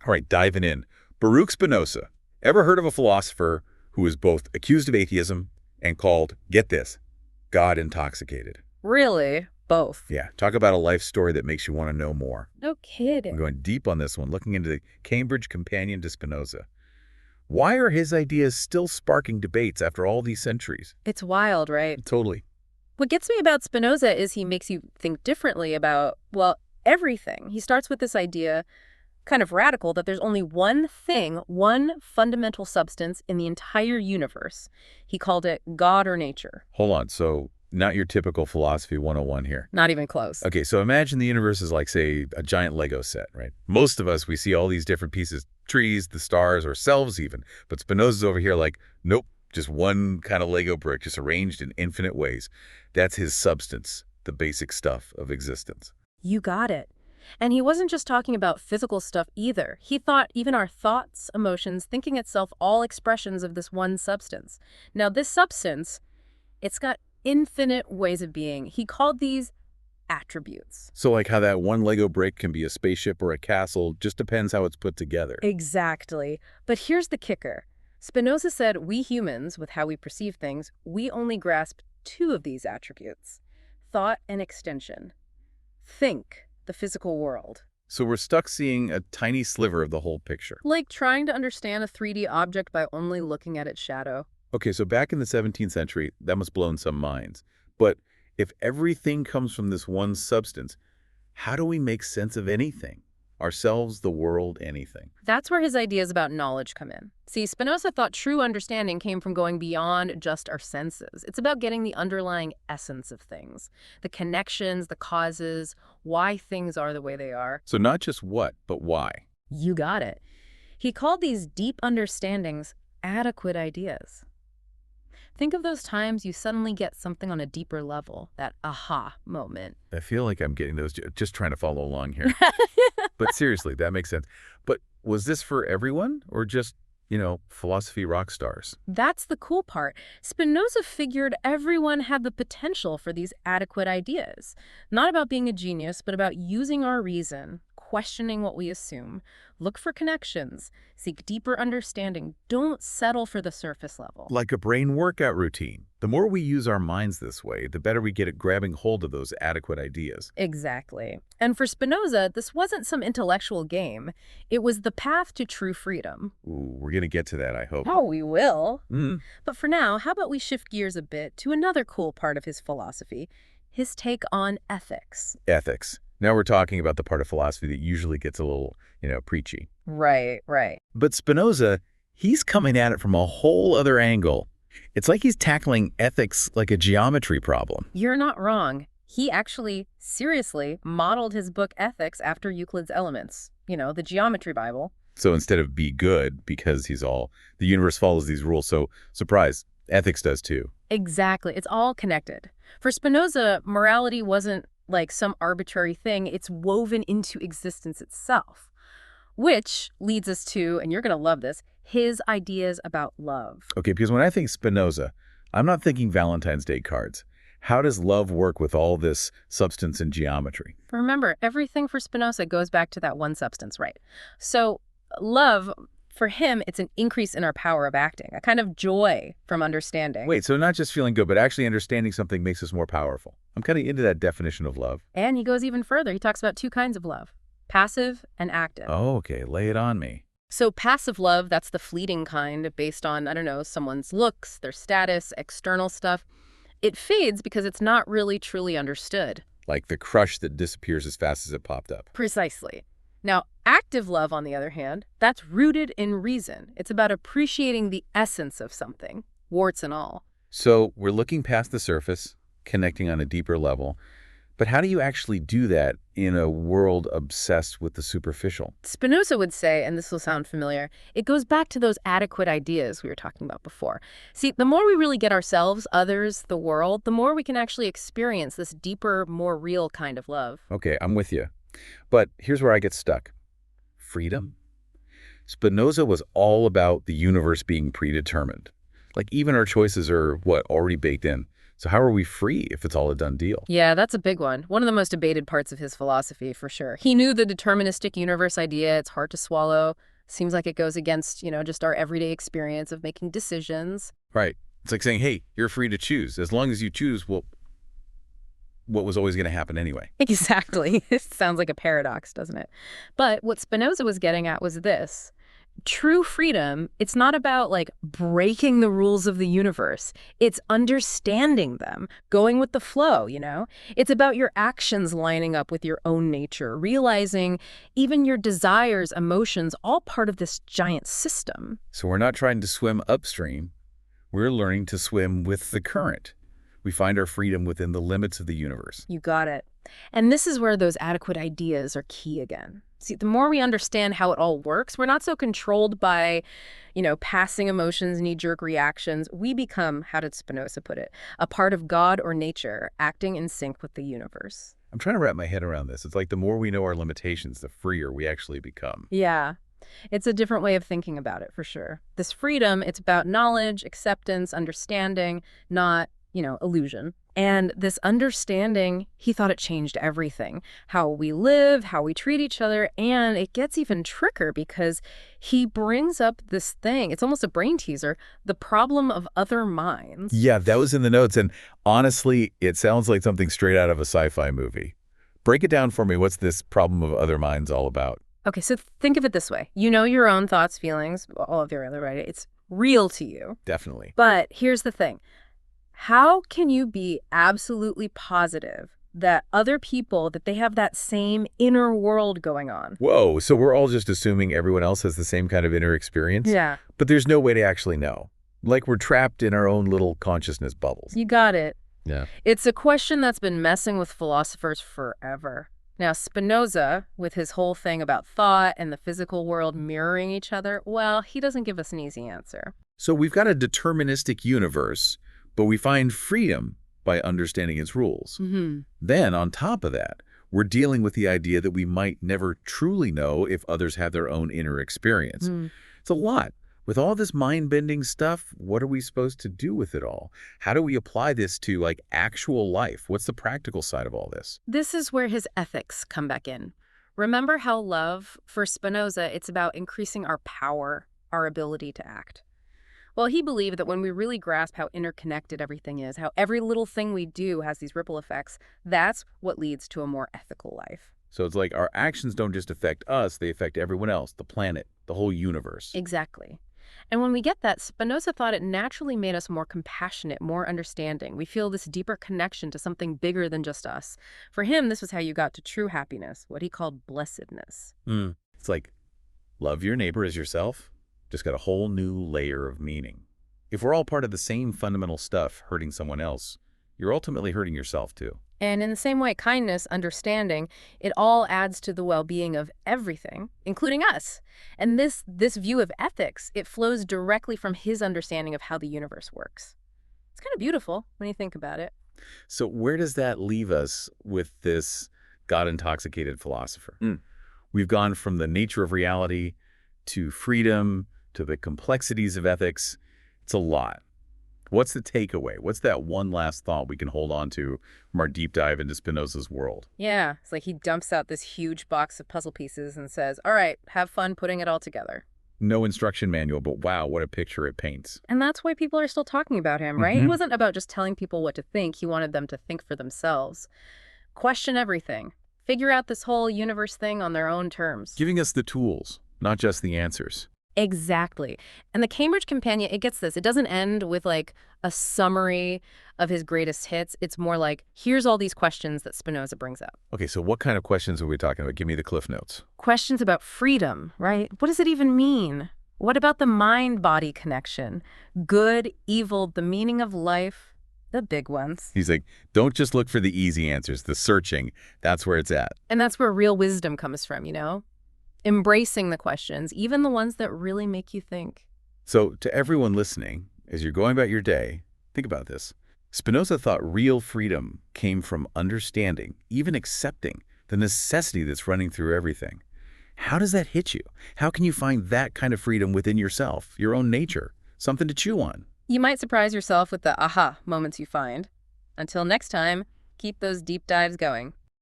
All right, diving in. Baruch Spinoza. Ever heard of a philosopher who was both accused of atheism and called, get this, God intoxicated? Really? Both? Yeah, talk about a life story that makes you want to know more. No kidding. I'm going deep on this one, looking into the Cambridge Companion to Spinoza. Why are his ideas still sparking debates after all these centuries? It's wild, right? Totally. What gets me about Spinoza is he makes you think differently about, well, everything. He starts with this idea, kind of radical, that there's only one thing, one fundamental substance in the entire universe. He called it God or nature. Hold on, so not your typical philosophy 101 here. Not even close. Okay, so imagine the universe is like, say, a giant Lego set, right? Most of us, we see all these different pieces, trees, the stars, ourselves even. But Spinoza's over here like, nope, just one kind of Lego brick, just arranged in infinite ways. That's his substance, the basic stuff of existence. You got it. And he wasn't just talking about physical stuff either. He thought even our thoughts, emotions, thinking itself, all expressions of this one substance. Now, this substance, it's got infinite ways of being. He called these attributes. So like how that one Lego brick can be a spaceship or a castle, just depends how it's put together. Exactly. But here's the kicker. Spinoza said we humans, with how we perceive things, we only grasp two of these attributes: thought and extension. Think, the physical world. So we're stuck seeing a tiny sliver of the whole picture. Like trying to understand a 3D object by only looking at its shadow. Okay, so back in the 17th century, that must have blown some minds. But if everything comes from this one substance, how do we make sense of anything? Ourselves, the world, anything. That's where his ideas about knowledge come in. See, Spinoza thought true understanding came from going beyond just our senses. It's about getting the underlying essence of things, the connections, the causes, why things are the way they are. So not just what, but why. You got it. He called these deep understandings adequate ideas. Think of those times you suddenly get something on a deeper level, that aha moment. I feel like I'm getting those, just trying to follow along here. But seriously, that makes sense. But was this for everyone or just, philosophy rock stars? That's the cool part. Spinoza figured everyone had the potential for these adequate ideas. Not about being a genius, but about using our reason, questioning what we assume, look for connections, seek deeper understanding. Don't settle for the surface level. Like a brain workout routine. The more we use our minds this way, the better we get at grabbing hold of those adequate ideas. Exactly. And for Spinoza, this wasn't some intellectual game. It was the path to true freedom. Ooh, we're going to get to that, I hope. Oh, we will. Mm. But for now, how about we shift gears a bit to another cool part of his philosophy, his take on ethics. Ethics. Now we're talking about the part of philosophy that usually gets a little, preachy. Right. But Spinoza, he's coming at it from a whole other angle. It's like he's tackling ethics like a geometry problem. You're not wrong. He actually, seriously, modeled his book Ethics after Euclid's Elements. The geometry Bible. So instead of be good, because the universe follows these rules. So, surprise, ethics does too. Exactly. It's all connected. For Spinoza, morality wasn't like some arbitrary thing. It's woven into existence itself. Which leads us to, and you're going to love this, his ideas about love. Okay, because when I think Spinoza, I'm not thinking Valentine's Day cards. How does love work with all this substance and geometry? Remember, everything for Spinoza goes back to that one substance, right? So love, for him, it's an increase in our power of acting, a kind of joy from understanding. Wait, so not just feeling good, but actually understanding something makes us more powerful. I'm kind of into that definition of love. And he goes even further. He talks about two kinds of love, passive and active. Oh, okay. Lay it on me. So passive love, that's the fleeting kind based on, someone's looks, their status, external stuff. It fades because it's not really truly understood. Like the crush that disappears as fast as it popped up. Precisely. Now, active love, on the other hand, that's rooted in reason. It's about appreciating the essence of something, warts and all. So we're looking past the surface, connecting on a deeper level. But how do you actually do that in a world obsessed with the superficial? Spinoza would say, and this will sound familiar, it goes back to those adequate ideas we were talking about before. See, the more we really get ourselves, others, the world, the more we can actually experience this deeper, more real kind of love. Okay, I'm with you. But here's where I get stuck. Freedom? Spinoza was all about the universe being predetermined. Like even our choices are, already baked in. So how are we free if it's all a done deal? Yeah, that's a big one. One of the most debated parts of his philosophy, for sure. He knew the deterministic universe idea. It's hard to swallow. Seems like it goes against, just our everyday experience of making decisions. Right. It's like saying, hey, you're free to choose. As long as you choose, well, what was always going to happen anyway. Exactly. It sounds like a paradox, doesn't it? But what Spinoza was getting at was this. True freedom, it's not about like breaking the rules of the universe. It's understanding them, going with the flow. It's about your actions lining up with your own nature, realizing even your desires, emotions, all part of this giant system. So we're not trying to swim upstream. We're learning to swim with the current. We find our freedom within the limits of the universe. You got it. And this is where those adequate ideas are key again. See, the more we understand how it all works, we're not so controlled by, passing emotions, knee-jerk reactions. We become, how did Spinoza put it, a part of God or nature, acting in sync with the universe. I'm trying to wrap my head around this. It's like the more we know our limitations, the freer we actually become. Yeah. It's a different way of thinking about it, for sure. This freedom, it's about knowledge, acceptance, understanding, not illusion. And this understanding, he thought it changed everything. How we live, how we treat each other, and it gets even trickier because he brings up this thing, it's almost a brain teaser, the problem of other minds. Yeah, that was in the notes, and honestly, it sounds like something straight out of a sci-fi movie. Break it down for me. What's this problem of other minds all about? Okay, so think of it this way. You know your own thoughts, feelings, all of your other, right? It's real to you. Definitely. But here's the thing. How can you be absolutely positive that other people, that they have that same inner world going on? Whoa, so we're all just assuming everyone else has the same kind of inner experience? Yeah. But there's no way to actually know. Like we're trapped in our own little consciousness bubbles. You got it. Yeah. It's a question that's been messing with philosophers forever. Now, Spinoza, with his whole thing about thought and the physical world mirroring each other, well, he doesn't give us an easy answer. So we've got a deterministic universe, but we find freedom by understanding its rules. Mm-hmm. Then, on top of that, we're dealing with the idea that we might never truly know if others have their own inner experience. It's a lot. With all this mind-bending stuff, what are we supposed to do with it all? How do we apply this to, actual life? What's the practical side of all this? This is where his ethics come back in. Remember how love, for Spinoza, it's about increasing our power, our ability to act. Well, he believed that when we really grasp how interconnected everything is, how every little thing we do has these ripple effects, that's what leads to a more ethical life. So it's like our actions don't just affect us, they affect everyone else, the planet, the whole universe. Exactly. And when we get that, Spinoza thought it naturally made us more compassionate, more understanding. We feel this deeper connection to something bigger than just us. For him, this was how you got to true happiness, what he called blessedness. It's like, love your neighbor as yourself. Just got a whole new layer of meaning. If we're all part of the same fundamental stuff, hurting someone else, you're ultimately hurting yourself too. And in the same way, kindness, understanding, it all adds to the well-being of everything, including us. And this view of ethics, it flows directly from his understanding of how the universe works. It's kind of beautiful when you think about it. So where does that leave us with this God-intoxicated philosopher? We've gone from the nature of reality to freedom, to the complexities of ethics. It's a lot. What's the takeaway? What's that one last thought we can hold on to from our deep dive into Spinoza's world? Yeah, it's like he dumps out this huge box of puzzle pieces and says, all right, have fun putting it all together. No instruction manual, but wow, what a picture it paints. And that's why people are still talking about him, right? He wasn't about just telling people what to think. He wanted them to think for themselves. Question everything. Figure out this whole universe thing on their own terms. Giving us the tools, not just the answers. Exactly. And the Cambridge Companion, it gets this. It doesn't end with a summary of his greatest hits. It's more like, here's all these questions that Spinoza brings up. Okay, so what kind of questions are we talking about? Give me the cliff notes. Questions about freedom, right? What does it even mean? What about the mind-body connection? Good, evil, the meaning of life, the big ones. He's like, don't just look for the easy answers, the searching. That's where it's at. And that's where real wisdom comes from, Embracing the questions, even the ones that really make you think. So to everyone listening, as you're going about your day, think about this. Spinoza thought real freedom came from understanding, even accepting, the necessity that's running through everything. How does that hit you? How can you find that kind of freedom within yourself, your own nature, something to chew on? You might surprise yourself with the aha moments you find. Until next time, keep those deep dives going.